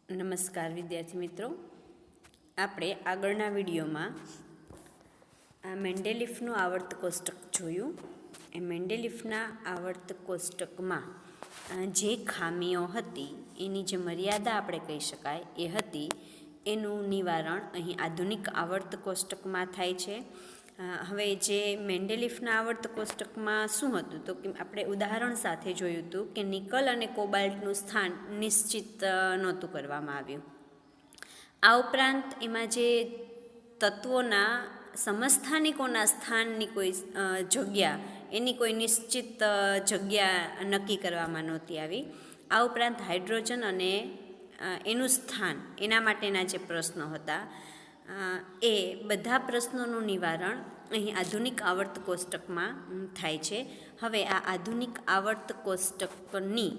નમસ્કાર વિદ્યાર્થી મિત્રો, આપણે આગળના વિડીયોમાં આ મેન્ડેલિફનું આવર્ત કોષ્ટક જોયું. એ મેન્ડેલિફના આવર્ત કોષ્ટકમાં જે ખામીઓ હતી એની જે મર્યાદા આપણે કહી શકાય એ હતી, એનું નિવારણ અહીં આધુનિક આવર્ત કોષ્ટકમાં થાય છે. હવે જે મેન્ડેલિફના આવર્ત કોષ્ટકમાં શું હતું તો કે આપણે ઉદાહરણ સાથે જોયું હતું કે નિકલ અને કોબાલ્ટનું સ્થાન નિશ્ચિત નહોતું કરવામાં આવ્યું. આ ઉપરાંત એમાં જે તત્વોના સમસ્થાનિકોના સ્થાનની કોઈ જગ્યા, એની કોઈ નિશ્ચિત જગ્યા નક્કી કરવામાં નહોતી આવી. આ ઉપરાંત હાઇડ્રોજન અને એનું સ્થાન, એના માટેના જે પ્રશ્નો હતા એ બધા પ્રશ્નોનું નિવારણ અહીં આધુનિક આવર્ત કોષ્ટકમાં થાય છે. હવે આ આધુનિક આવર્ત કોષ્ટકની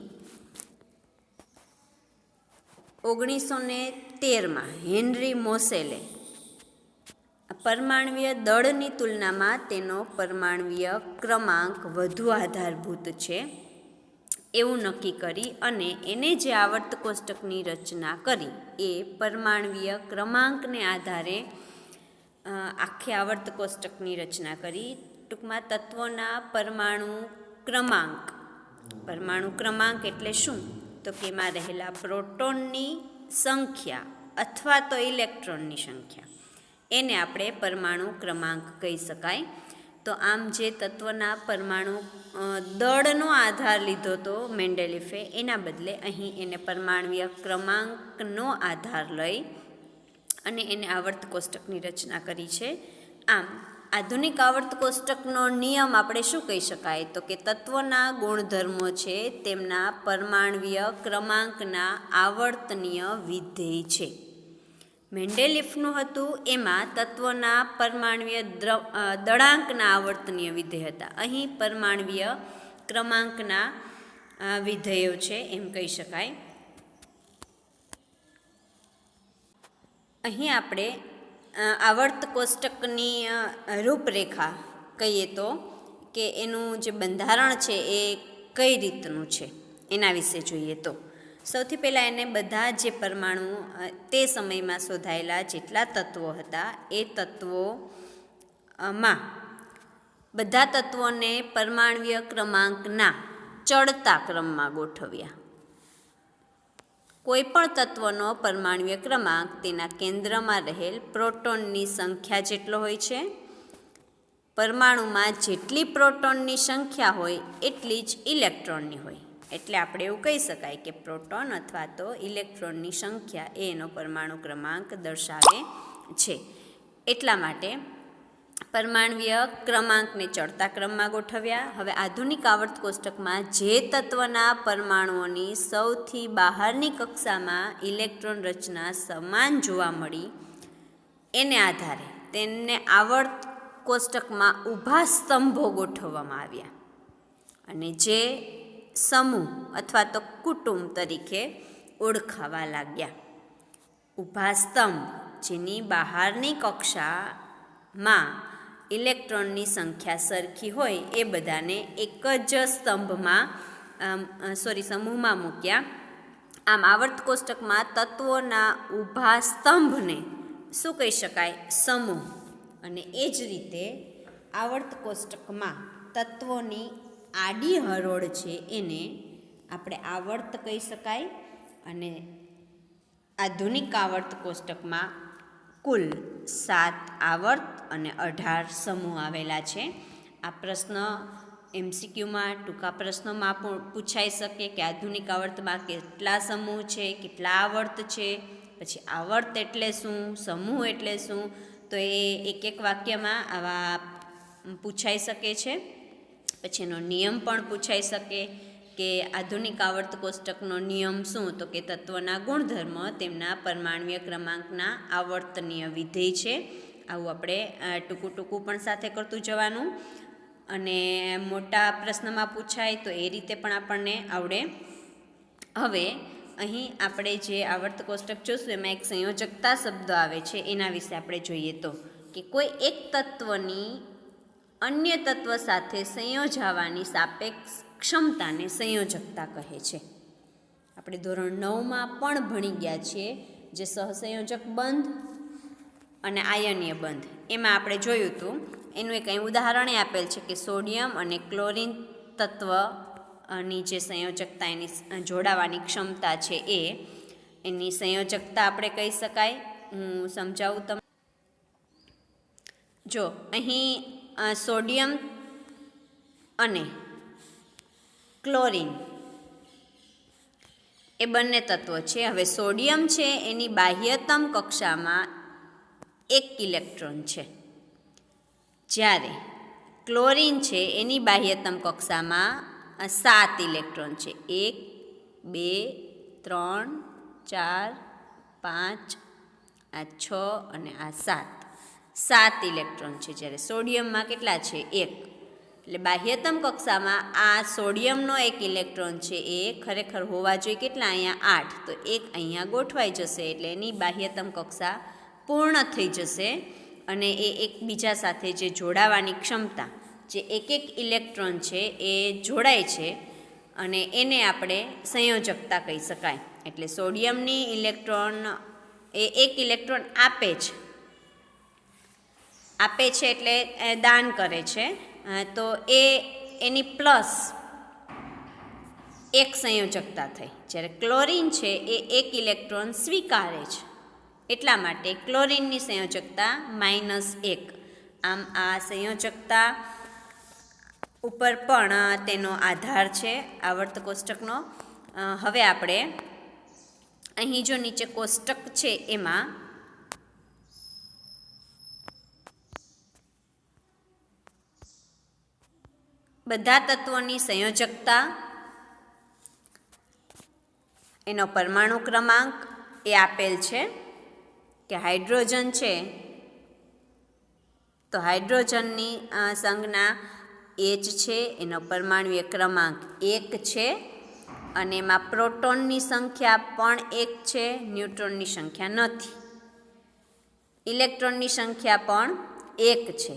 1913માં હેનરી મોસેલે પરમાણ્વીય દળની તુલનામાં તેનો પરમાણ્વીય ક્રમાંક વધુ આધારભૂત છે એવું નક્કી કરી અને એને જે આવર્ત કોષ્ટકની રચના કરી એ પરમાણ્વીય ક્રમાંકને આધારે આખી આવર્ત કોષ્ટકની રચના કરી. ટૂંકમાં તત્વોના પરમાણુ ક્રમાંક એટલે શું તો કે એમાં રહેલા પ્રોટોનની સંખ્યા અથવા તો ઇલેક્ટ્રોનની સંખ્યા, એને આપણે પરમાણુ ક્રમાંક કહી શકાય. તો આમ જે તત્વના પરમાણુ દળનો આધાર લીધો હતો મેન્ડેલિફે, એના બદલે અહીં એને પરમાણ્વીય ક્રમાંકનો આધાર લઈ અને એને આવર્ત કોષ્ટકની રચના કરી છે. આમ આધુનિક આવર્ત કોષ્ટકનો નિયમ આપણે શું કહી શકાય તો કે તત્વના ગુણધર્મો છે તેમના પરમાણ્વીય ક્રમાંકના આવર્તનીય વિધેય છે. મેન્ડેલિફનું હતું એમાં તત્વના પરમાણ્વીય દળાંકના આવર્તનીય વિધેય હતા. અહીં પરમાણ્વીય ક્રમાંકના વિધેયો છે એમ કહી શકાય. અહીં આપણે આવર્ત કોષ્ટકની રૂપરેખા કહીએ તો કે એનું જે બંધારણ છે એ કઈ રીતનું છે એના વિશે જોઈએ તો સૌથી પહેલાં એને બધા જે પરમાણુ તે સમયમાં શોધાયેલા જેટલા તત્વો હતા એ તત્વોમાં બધા તત્વોને પરમાણ્વીય ક્રમાંકના ચડતા ક્રમમાં ગોઠવ્યા. કોઈ પણ તત્વનો પરમાણ્વીય ક્રમાંક તેના કેન્દ્રમાં રહેલ પ્રોટોનની સંખ્યા જેટલો હોય છે. પરમાણુમાં જેટલી પ્રોટોનની સંખ્યા હોય એટલી જ ઇલેક્ટ્રોનની હોય. એટલે આપણે એવું કહી શકાય કે પ્રોટોન અથવા તો ઇલેક્ટ્રોનની સંખ્યા એ એનો પરમાણુ ક્રમાંક દર્શાવે છે. એટલા માટે પરમાણ્વીય ક્રમાંકને ચડતા ક્રમમાં ગોઠવ્યા. હવે આધુનિક આવર્ત કોષ્ટકમાં જે તત્વના પરમાણુઓની સૌથી બહારની કક્ષામાં ઇલેક્ટ્રોન રચના સમાન જોવા મળી એને આધારે તેમને આવર્ત કોષ્ટકમાં ઊભા સ્તંભો ગોઠવવામાં આવ્યા અને જે સમૂહ અથવા તો કુટુંબ તરીકે ઓળખાવા લાગ્યા. ઊભા સ્તંભ જેની બહારની કક્ષામાં ઇલેક્ટ્રોનની સંખ્યા સરખી હોય એ બધાને એક જ સમૂહમાં મૂક્યા. આમ આવર્ત કોષ્ટકમાં તત્વોના ઊભા સ્તંભને શું કહી શકાય? સમૂહ. અને એ જ રીતે આવર્ત કોષ્ટકમાં તત્વોની આડી હરોળ છે એને આપણે આવર્ત કહી શકાય. અને આધુનિક આવર્ત કોષ્ટકમાં કુલ 7 આવર્ત અને 18 સમૂહ આવેલા છે. આ પ્રશ્ન MCQમાં ટૂંકા પ્રશ્નોમાં પણ પૂછાઈ શકે કે આધુનિક આવર્તમાં કેટલા સમૂહ છે, કેટલા આવર્ત છે, પછી આવર્ત એટલે શું, સમૂહ એટલે શું, તો એ એક વાક્યમાં આવા પૂછાઈ શકે છે. પછી એનો નિયમ પણ પૂછાઈ શકે કે આધુનિક આવર્ત કોષ્ટકનો નિયમ શું તો કે તત્વના ગુણધર્મ તેમના પરમાણ્વીય ક્રમાંકના આવર્તનીય વિધેય છે. આવું આપણે ટૂંકું પણ સાથે કરતું જવાનું અને મોટા પ્રશ્નમાં પૂછાય તો એ રીતે પણ આપણને આવડે. હવે અહીં આપણે જે આવર્ત કોષ્ટક જોશું એમાં એક સંયોજકતા શબ્દ આવે છે, એના વિશે આપણે જોઈએ તો કે કોઈ એક તત્વની અન્ય તત્વ સાથે સંયોજાવાની સાપેક્ષ ક્ષમતાને સંયોજકતા કહે છે. આપણે ધોરણ 9માં પણ ભણી ગયા છીએ, જે સહસંયોજક બંધ અને આયનીય બંધ, એમાં આપણે જોયું હતું. એનું એક અહીં ઉદાહરણ આપેલ છે કે સોડિયમ અને ક્લોરિન તત્વની જે સંયોજકતા, એની જોડાવાની ક્ષમતા છે, એની સંયોજકતા આપણે કહી શકાય. હું સમજાવું તમને. જો અહીં સોડિયમ અને ક્લોરિન એ બંને તત્વો છે. હવે સોડિયમ છે એની બાહ્યતમ કક્ષામાં 1 ઇલેક્ટ્રોન છે, જ્યારે ક્લોરિન છે એની બાહ્યતમ કક્ષામાં 7 ઇલેક્ટ્રોન છે. 1 2 3 4 5 આ 6 અને આ 7 ઇલેક્ટ્રોન છે, જ્યારે સોડિયમમાં કેટલા છે? 1. એટલે બાહ્યતમ કક્ષામાં આ સોડિયમનો 1 ઇલેક્ટ્રોન છે એ ખરેખર હોવા જોઈએ કેટલા? અહીંયા 8. તો 1 અહીંયા ગોઠવાઈ જશે, એટલે એની બાહ્યતમ કક્ષા પૂર્ણ થઈ જશે. અને એ એકબીજા સાથે જે જોડાવાની ક્ષમતા, જે એક ઇલેક્ટ્રોન છે એ જોડાય છે, અને એને આપણે સંયોજકતા કહી શકાય. એટલે સોડિયમની ઇલેક્ટ્રોન એ 1 ઇલેક્ટ્રોન આપે છે એટલે દાન કરે છે, તો એની પ્લસ 1 સંયોજકતા થઈ. જ્યારે ક્લોરિન છે એ 1 ઇલેક્ટ્રોન સ્વીકારે છે, એટલા માટે ક્લોરિનની સંયોજકતા -1. આમ આ સંયોજકતા ઉપર પણ તેનો આધાર છે આવર્ત કોષ્ટકનો. હવે આપણે અહીં જો નીચે કોષ્ટક છે એમાં બધા તત્વોની સંયોજકતા, એનો પરમાણુ ક્રમાંક એ આપેલ છે કે હાઇડ્રોજન છે તો હાઇડ્રોજનની સંજ્ઞા H છે, એનો પરમાણુય ક્રમાંક 1 છે, અને એમાં પ્રોટોનની સંખ્યા પણ 1 છે, ન્યુટ્રોનની સંખ્યા નથી. ઇલેક્ટ્રોનની સંખ્યા પણ 1 છે.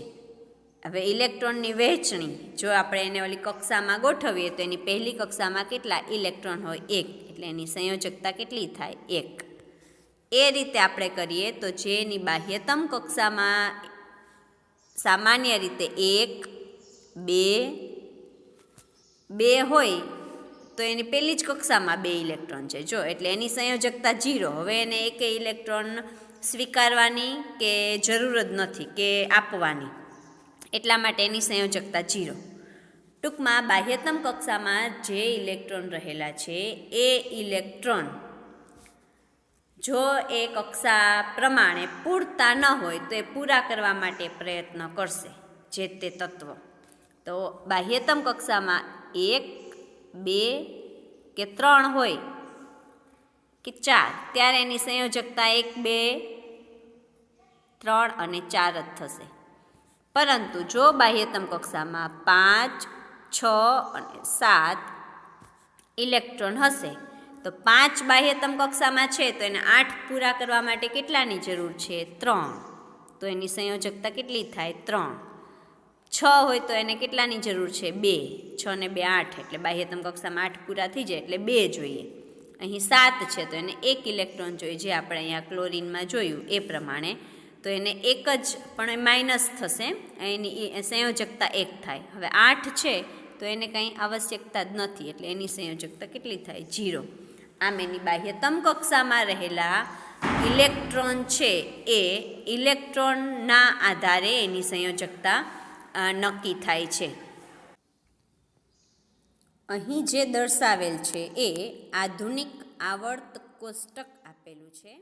હવે ઇલેક્ટ્રોનની વહેંચણી જો આપણે એને ઓલી કક્ષામાં ગોઠવીએ તો એની પહેલી કક્ષામાં કેટલા ઇલેક્ટ્રોન હોય? 1. એટલે એની સંયોજકતા કેટલી થાય? 1. એ રીતે આપણે કરીએ તો જેની બાહ્યતમ કક્ષામાં સામાન્ય રીતે 1 2 હોય તો એની પહેલી જ કક્ષામાં 2 ઇલેક્ટ્રોન છે. જો એટલે એની સંયોજકતા 0. હવે એને એક ઇલેક્ટ્રોન સ્વીકારવાની કે જરૂર જ નથી કે આપવાની, એટલા માટે એની સંયોજકતા 0. ટૂંકમાં બાહ્યતમ કક્ષામાં જે ઇલેક્ટ્રોન રહેલા છે એ ઇલેક્ટ્રોન જો એ કક્ષા પ્રમાણે પૂરતા ન હોય તો એ પૂરા કરવા માટે પ્રયત્ન કરશે જે તે તત્વ. તો બાહ્યતમ કક્ષામાં 1 2 કે 3 હોય કે 4, ત્યારે એની સંયોજકતા 1 2 3 અને 4 જ થશે. પરંતુ જો બાહ્યતમ કક્ષામાં 5 6 અને 7 ઇલેક્ટ્રોન હશે તો 5 બાહ્યતમ કક્ષામાં છે તો એને 8 પૂરા કરવા માટે કેટલાની જરૂર છે? 3. તો એની સંયોજકતા કેટલી થાય? 3. 6 હોય તો એને કેટલાની જરૂર છે? 2. 6 ને 2 8, એટલે બાહ્યતમ કક્ષામાં 8 પૂરા થઈ જાય એટલે 2 જોઈએ. અહીં 7 છે તો એને 1 ઇલેક્ટ્રોન જોઈએ, જે આપણે અહીંયા ક્લોરિનમાં જોયું એ પ્રમાણે. તો એને 1 જ પણ માઇનસ થશે, એની સંયોજકતા 1 થાય. હવે 8 છે તો એને કંઈ આવશ્યકતા જ નથી, એટલે એની સંયોજકતા કેટલી થાય? 0. આમ એની બાહ્યતમ કક્ષામાં રહેલા ઇલેક્ટ્રોન છે એ ઇલેક્ટ્રોનના આધારે એની સંયોજકતા નક્કી થાય છે. અહીં જે દર્શાવેલ છે એ આધુનિક આવર્ત કોષ્ટક આપેલું છે.